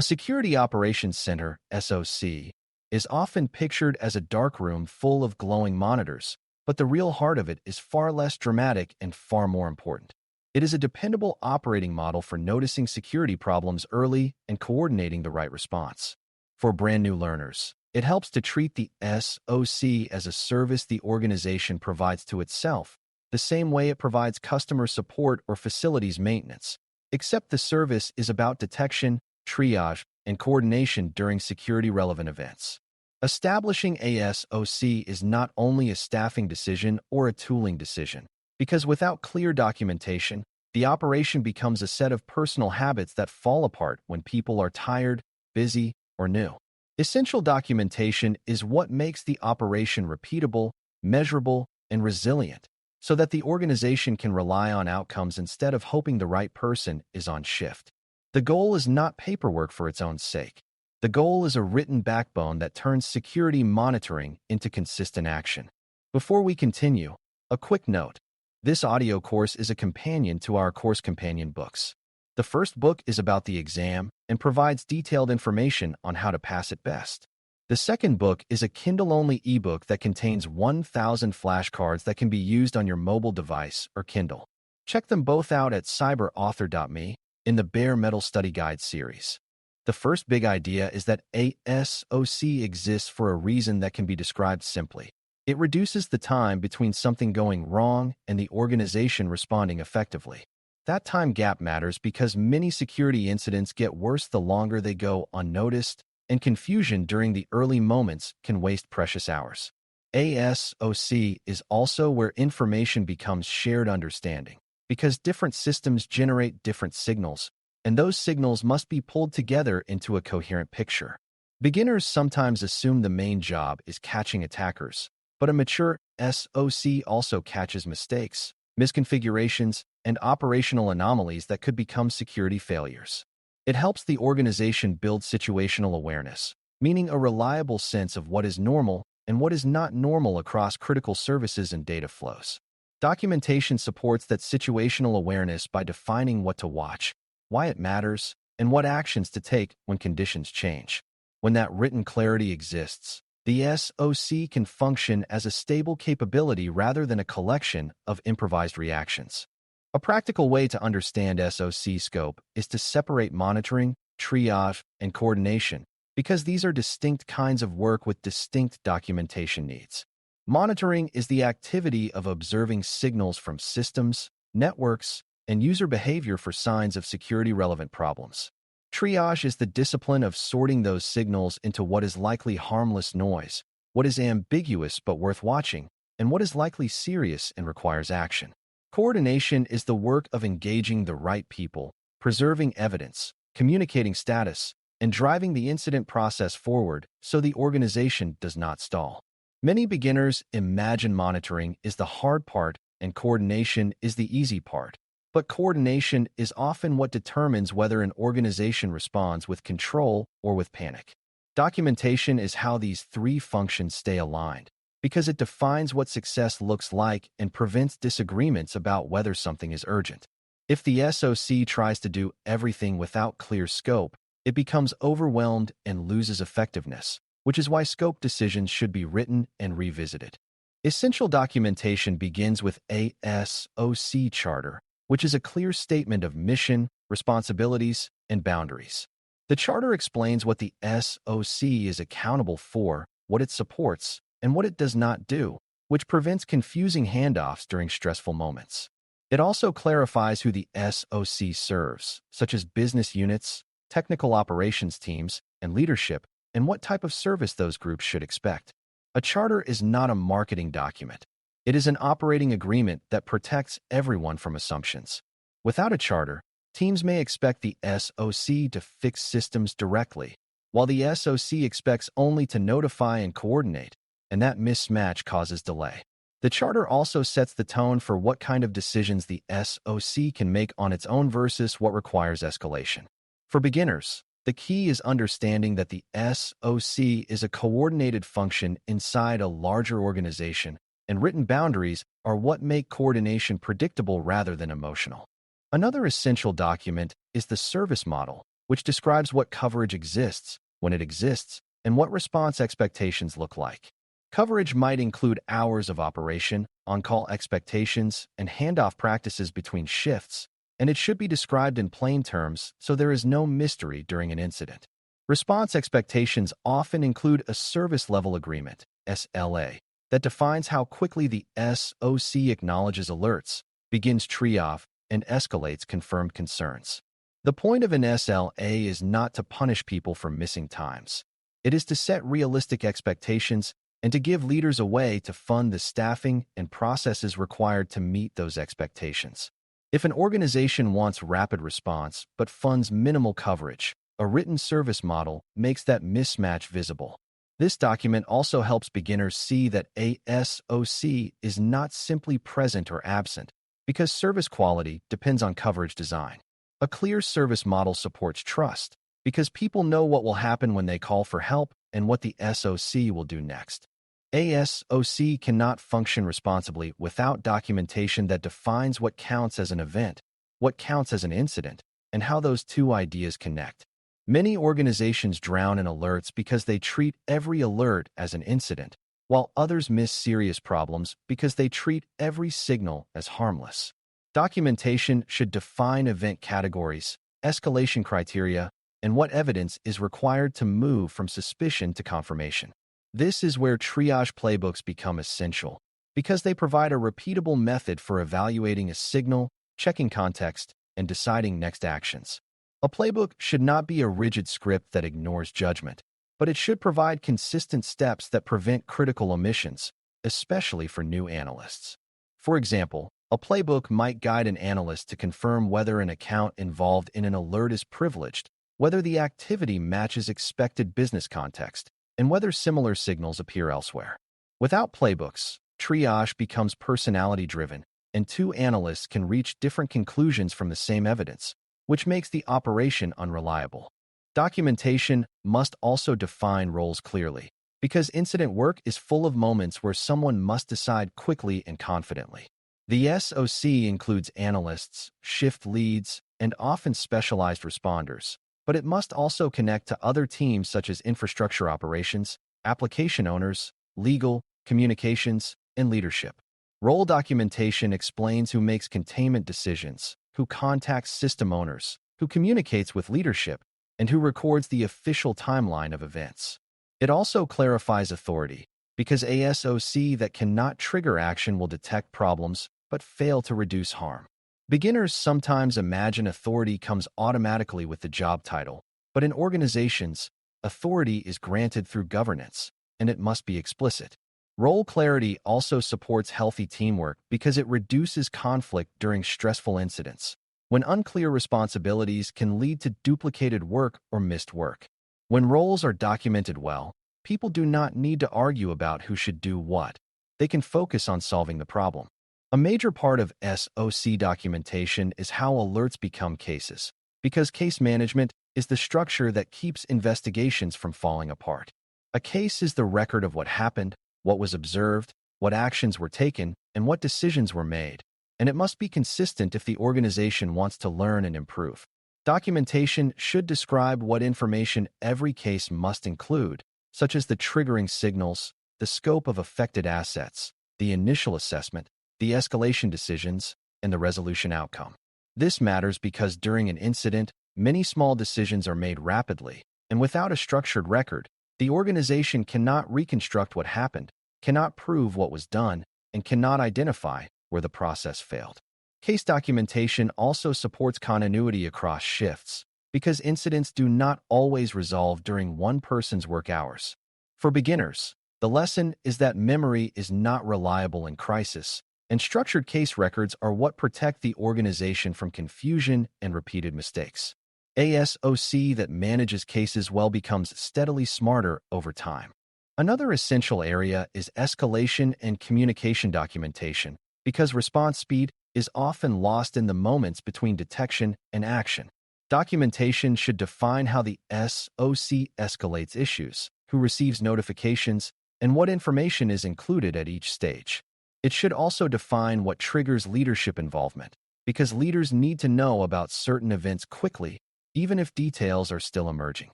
Security Operations Center, SOC, is often pictured as a dark room full of glowing monitors, but the real heart of it is far less dramatic and far more important. It is a dependable operating model for noticing security problems early and coordinating the right response. For brand new learners, it helps to treat the SOC as a service the organization provides to itself, the same way it provides customer support or facilities maintenance, except the service is about detection, triage, and coordination during security-relevant events. Establishing a SOC is not only a staffing decision or a tooling decision, because without clear documentation, the operation becomes a set of personal habits that fall apart when people are tired, busy, or new. Essential documentation is what makes the operation repeatable, measurable, and resilient, so that the organization can rely on outcomes instead of hoping the right person is on shift. The goal is not paperwork for its own sake. The goal is a written backbone that turns security monitoring into consistent action. Before we continue, a quick note. This audio course is a companion to our course companion books. The first book is about the exam and provides detailed information on how to pass it best. The second book is a Kindle-only ebook that contains 1,000 flashcards that can be used on your mobile device or Kindle. Check them both out at cyber.author.me in the Bare Metal Study Guide series. The first big idea is that a SOC exists for a reason that can be described simply. It reduces the time between something going wrong and the organization responding effectively. That time gap matters because many security incidents get worse the longer they go unnoticed, and confusion during the early moments can waste precious hours. A SOC is also where information becomes shared understanding, because different systems generate different signals, and those signals must be pulled together into a coherent picture. Beginners sometimes assume the main job is catching attackers, but a mature SOC also catches mistakes, misconfigurations, and operational anomalies that could become security failures. It helps the organization build situational awareness, meaning a reliable sense of what is normal and what is not normal across critical services and data flows. Documentation supports that situational awareness by defining what to watch, why it matters, and what actions to take when conditions change. When that written clarity exists, the SOC can function as a stable capability rather than a collection of improvised reactions. A practical way to understand SOC scope is to separate monitoring, triage, and coordination, because these are distinct kinds of work with distinct documentation needs. Monitoring is the activity of observing signals from systems, networks, and user behavior for signs of security-relevant problems. Triage is the discipline of sorting those signals into what is likely harmless noise, what is ambiguous but worth watching, and what is likely serious and requires action. Coordination is the work of engaging the right people, preserving evidence, communicating status, and driving the incident process forward so the organization does not stall. Many beginners imagine monitoring is the hard part and coordination is the easy part. But coordination is often what determines whether an organization responds with control or with panic. Documentation is how these three functions stay aligned, because it defines what success looks like and prevents disagreements about whether something is urgent. If the SOC tries to do everything without clear scope, it becomes overwhelmed and loses effectiveness, which is why scope decisions should be written and revisited. Essential documentation begins with a SOC charter, which is a clear statement of mission, responsibilities, and boundaries. The charter explains what the SOC is accountable for, what it supports, and what it does not do, which prevents confusing handoffs during stressful moments. It also clarifies who the SOC serves, such as business units, technical operations teams, and leadership, and what type of service those groups should expect. A charter is not a marketing document. It is an operating agreement that protects everyone from assumptions. Without a charter, teams may expect the SOC to fix systems directly, while the SOC expects only to notify and coordinate, and that mismatch causes delay. The charter also sets the tone for what kind of decisions the SOC can make on its own versus what requires escalation. For beginners, the key is understanding that the SOC is a coordinated function inside a larger organization, and written boundaries are what make coordination predictable rather than emotional. Another essential document is the service model, which describes what coverage exists, when it exists, and what response expectations look like. Coverage might include hours of operation, on-call expectations, and handoff practices between shifts, and it should be described in plain terms so there is no mystery during an incident. Response expectations often include a service level agreement, SLA, that defines how quickly the SOC acknowledges alerts, begins triage, and escalates confirmed concerns. The point of an SLA is not to punish people for missing times. It is to set realistic expectations and to give leaders a way to fund the staffing and processes required to meet those expectations. If an organization wants rapid response but funds minimal coverage, a written service model makes that mismatch visible. This document also helps beginners see that a SOC is not simply present or absent, because service quality depends on coverage design. A clear service model supports trust, because people know what will happen when they call for help and what the SOC will do next. A SOC cannot function responsibly without documentation that defines what counts as an event, what counts as an incident, and how those two ideas connect. Many organizations drown in alerts because they treat every alert as an incident, while others miss serious problems because they treat every signal as harmless. Documentation should define event categories, escalation criteria, and what evidence is required to move from suspicion to confirmation. This is where triage playbooks become essential, because they provide a repeatable method for evaluating a signal, checking context, and deciding next actions. A playbook should not be a rigid script that ignores judgment, but it should provide consistent steps that prevent critical omissions, especially for new analysts. For example, a playbook might guide an analyst to confirm whether an account involved in an alert is privileged, whether the activity matches expected business context, and whether similar signals appear elsewhere. Without playbooks, triage becomes personality-driven, and two analysts can reach different conclusions from the same evidence, which makes the operation unreliable. Documentation must also define roles clearly, because incident work is full of moments where someone must decide quickly and confidently. The SOC includes analysts, shift leads, and often specialized responders, but it must also connect to other teams such as infrastructure operations, application owners, legal, communications, and leadership. Role documentation explains who makes containment decisions, who contacts system owners, who communicates with leadership, and who records the official timeline of events. It also clarifies authority, because a SOC that cannot trigger action will detect problems but fail to reduce harm. Beginners sometimes imagine authority comes automatically with the job title, but in organizations, authority is granted through governance, and it must be explicit. Role clarity also supports healthy teamwork because it reduces conflict during stressful incidents, when unclear responsibilities can lead to duplicated work or missed work. When roles are documented well, people do not need to argue about who should do what. They can focus on solving the problem. A major part of SOC documentation is how alerts become cases, because case management is the structure that keeps investigations from falling apart. A case is the record of what happened, what was observed, what actions were taken, and what decisions were made, and it must be consistent if the organization wants to learn and improve. Documentation should describe what information every case must include, such as the triggering signals, the scope of affected assets, the initial assessment, the escalation decisions, and the resolution outcome. This matters because during an incident, many small decisions are made rapidly, and without a structured record, the organization cannot reconstruct what happened, cannot prove what was done, and cannot identify where the process failed. Case documentation also supports continuity across shifts, because incidents do not always resolve during one person's work hours. For beginners, the lesson is that memory is not reliable in crisis, and structured case records are what protect the organization from confusion and repeated mistakes. A SOC that manages cases well becomes steadily smarter over time. Another essential area is escalation and communication documentation, because response speed is often lost in the moments between detection and action. Documentation should define how the SOC escalates issues, who receives notifications, and what information is included at each stage. It should also define what triggers leadership involvement, because leaders need to know about certain events quickly even if details are still emerging.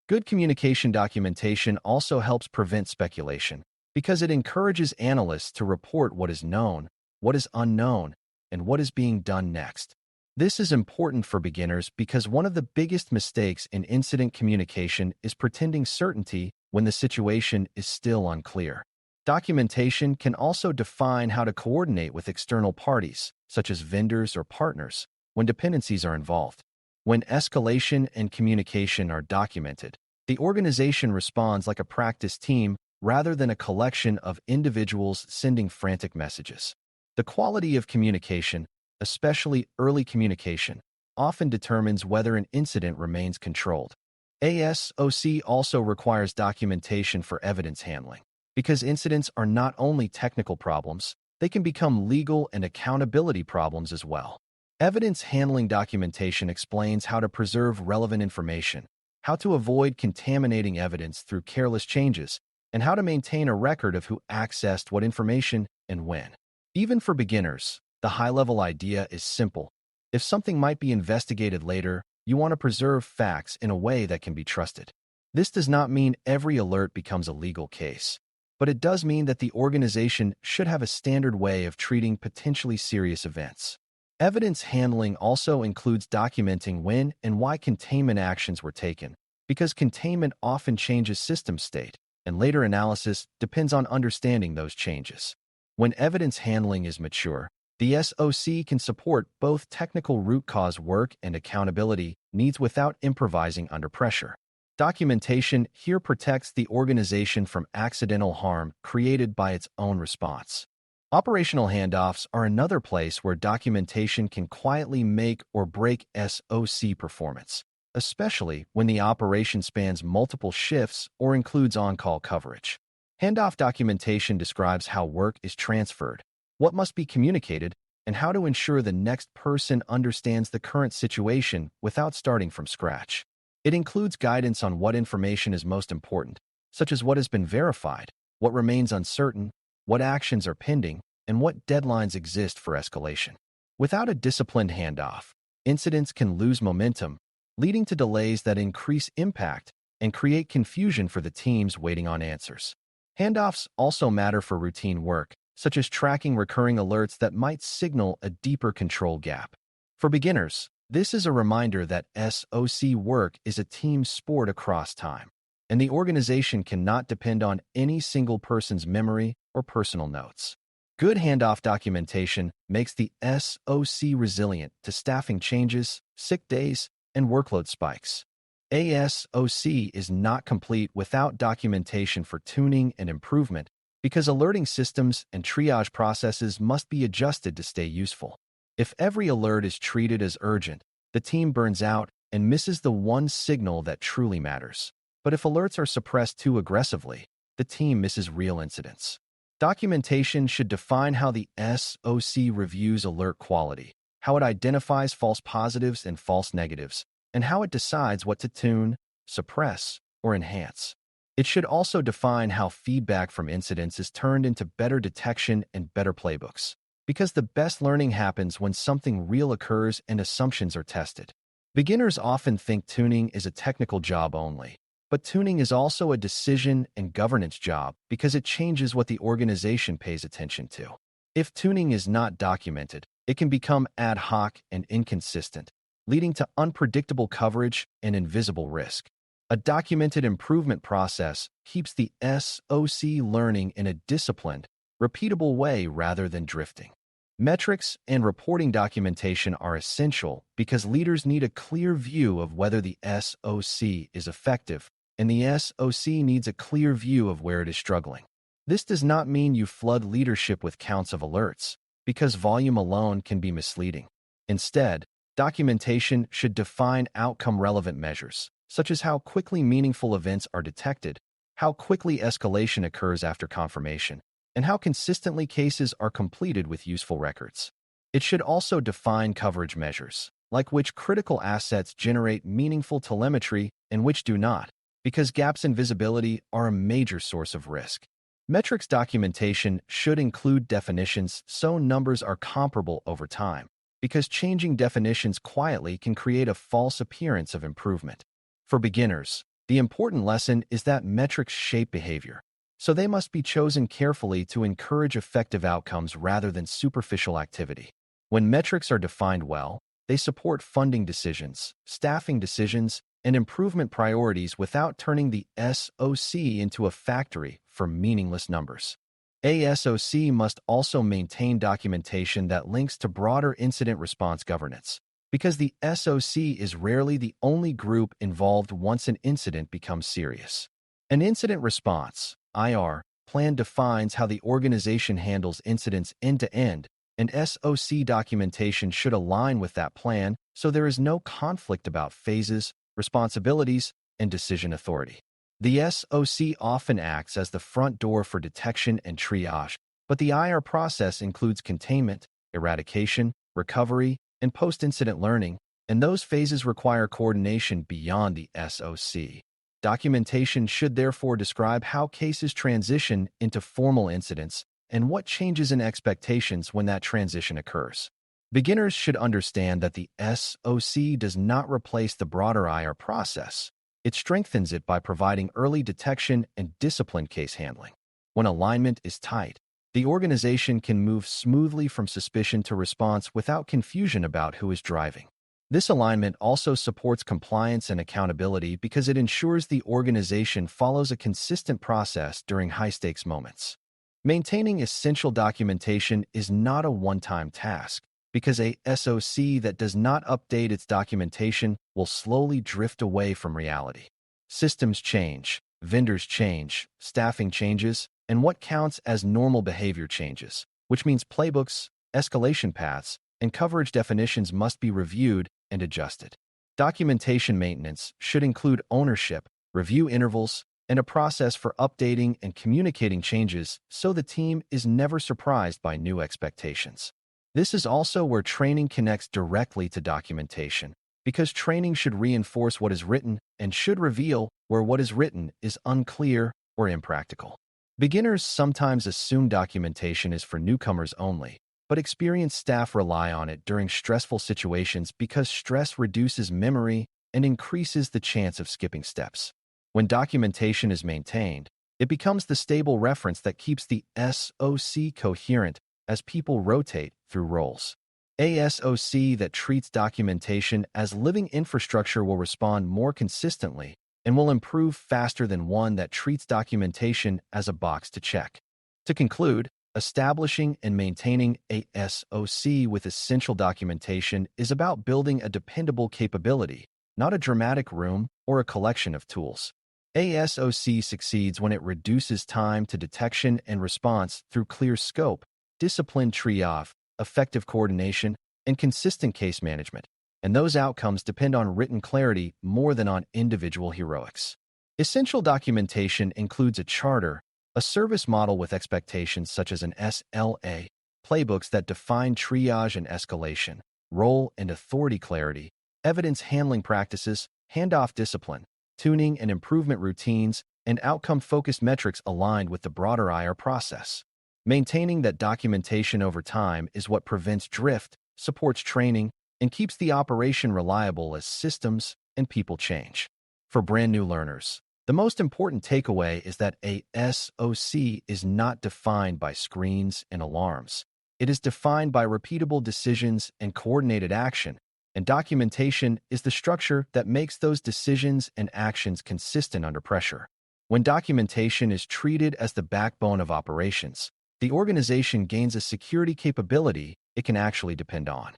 Good communication documentation also helps prevent speculation because it encourages analysts to report what is known, what is unknown, and what is being done next. This is important for beginners because one of the biggest mistakes in incident communication is pretending certainty when the situation is still unclear. Documentation can also define how to coordinate with external parties, such as vendors or partners, when dependencies are involved. When escalation and communication are documented, the organization responds like a practice team rather than a collection of individuals sending frantic messages. The quality of communication, especially early communication, often determines whether an incident remains controlled. ASOC also requires documentation for evidence handling, because incidents are not only technical problems, they can become legal and accountability problems as well. Evidence handling documentation explains how to preserve relevant information, how to avoid contaminating evidence through careless changes, and how to maintain a record of who accessed what information and when. Even for beginners, the high-level idea is simple. If something might be investigated later, you want to preserve facts in a way that can be trusted. This does not mean every alert becomes a legal case, but it does mean that the organization should have a standard way of treating potentially serious events. Evidence handling also includes documenting when and why containment actions were taken, because containment often changes system state, and later analysis depends on understanding those changes. When evidence handling is mature, the SOC can support both technical root cause work and accountability needs without improvising under pressure. Documentation here protects the organization from accidental harm created by its own response. Operational handoffs are another place where documentation can quietly make or break SOC performance, especially when the operation spans multiple shifts or includes on-call coverage. Handoff documentation describes how work is transferred, what must be communicated, and how to ensure the next person understands the current situation without starting from scratch. It includes guidance on what information is most important, such as what has been verified, what remains uncertain, what actions are pending, and what deadlines exist for escalation. Without a disciplined handoff, incidents can lose momentum, leading to delays that increase impact and create confusion for the teams waiting on answers. Handoffs also matter for routine work, such as tracking recurring alerts that might signal a deeper control gap. For beginners, this is a reminder that SOC work is a team sport across time, and the organization cannot depend on any single person's memory or personal notes. Good handoff documentation makes the SOC resilient to staffing changes, sick days, and workload spikes. ASOC is not complete without documentation for tuning and improvement, because alerting systems and triage processes must be adjusted to stay useful. If every alert is treated as urgent, the team burns out and misses the one signal that truly matters. But if alerts are suppressed too aggressively, the team misses real incidents. Documentation should define how the SOC reviews alert quality, how it identifies false positives and false negatives, and how it decides what to tune, suppress, or enhance. It should also define how feedback from incidents is turned into better detection and better playbooks, because the best learning happens when something real occurs and assumptions are tested. Beginners often think tuning is a technical job only, but tuning is also a decision and governance job because it changes what the organization pays attention to. If tuning is not documented, it can become ad hoc and inconsistent, leading to unpredictable coverage and invisible risk. A documented improvement process keeps the SOC learning in a disciplined, repeatable way rather than drifting. Metrics and reporting documentation are essential because leaders need a clear view of whether the SOC is effective, and the SOC needs a clear view of where it is struggling. This does not mean you flood leadership with counts of alerts, because volume alone can be misleading. Instead, documentation should define outcome-relevant measures, such as how quickly meaningful events are detected, how quickly escalation occurs after confirmation, and how consistently cases are completed with useful records. It should also define coverage measures, like which critical assets generate meaningful telemetry and which do not, because gaps in visibility are a major source of risk. Metrics documentation should include definitions so numbers are comparable over time, because changing definitions quietly can create a false appearance of improvement. For beginners, the important lesson is that metrics shape behavior, so they must be chosen carefully to encourage effective outcomes rather than superficial activity. When metrics are defined well, they support funding decisions, staffing decisions, and improvement priorities without turning the SOC into a factory for meaningless numbers. A SOC must also maintain documentation that links to broader incident response governance, because the SOC is rarely the only group involved once an incident becomes serious. An incident response (IR) plan defines how the organization handles incidents end-to-end, and SOC documentation should align with that plan so there is no conflict about phases, responsibilities, and decision authority. The SOC often acts as the front door for detection and triage, but the IR process includes containment, eradication, recovery, and post-incident learning, and those phases require coordination beyond the SOC. Documentation should therefore describe how cases transition into formal incidents and what changes in expectations when that transition occurs. Beginners should understand that the SOC does not replace the broader IR process. It strengthens it by providing early detection and disciplined case handling. When alignment is tight, the organization can move smoothly from suspicion to response without confusion about who is driving. This alignment also supports compliance and accountability because it ensures the organization follows a consistent process during high-stakes moments. Maintaining essential documentation is not a one-time task, because a SOC that does not update its documentation will slowly drift away from reality. Systems change, vendors change, staffing changes, and what counts as normal behavior changes, which means playbooks, escalation paths, and coverage definitions must be reviewed and adjusted. Documentation maintenance should include ownership, review intervals, and a process for updating and communicating changes so the team is never surprised by new expectations. This is also where training connects directly to documentation, because training should reinforce what is written and should reveal where what is written is unclear or impractical. Beginners sometimes assume documentation is for newcomers only, but experienced staff rely on it during stressful situations because stress reduces memory and increases the chance of skipping steps. When documentation is maintained, it becomes the stable reference that keeps the SOC coherent as people rotate through roles. A SOC that treats documentation as living infrastructure will respond more consistently and will improve faster than one that treats documentation as a box to check. To conclude, establishing and maintaining a SOC with essential documentation is about building a dependable capability, not a dramatic room or a collection of tools. A SOC succeeds when it reduces time to detection and response through clear scope, disciplined triage, effective coordination, and consistent case management, and those outcomes depend on written clarity more than on individual heroics. Essential documentation includes a charter, a service model with expectations such as an SLA, playbooks that define triage and escalation, role and authority clarity, evidence handling practices, handoff discipline, tuning and improvement routines, and outcome-focused metrics aligned with the broader IR process. Maintaining that documentation over time is what prevents drift, supports training, and keeps the operation reliable as systems and people change. For brand new learners, the most important takeaway is that a SOC is not defined by screens and alarms. It is defined by repeatable decisions and coordinated action, and documentation is the structure that makes those decisions and actions consistent under pressure. When documentation is treated as the backbone of operations, the organization gains a security capability it can actually depend on.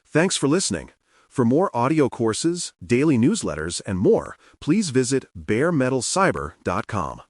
Thanks for listening. For more audio courses, daily newsletters, and more, please visit DailyCyber.News.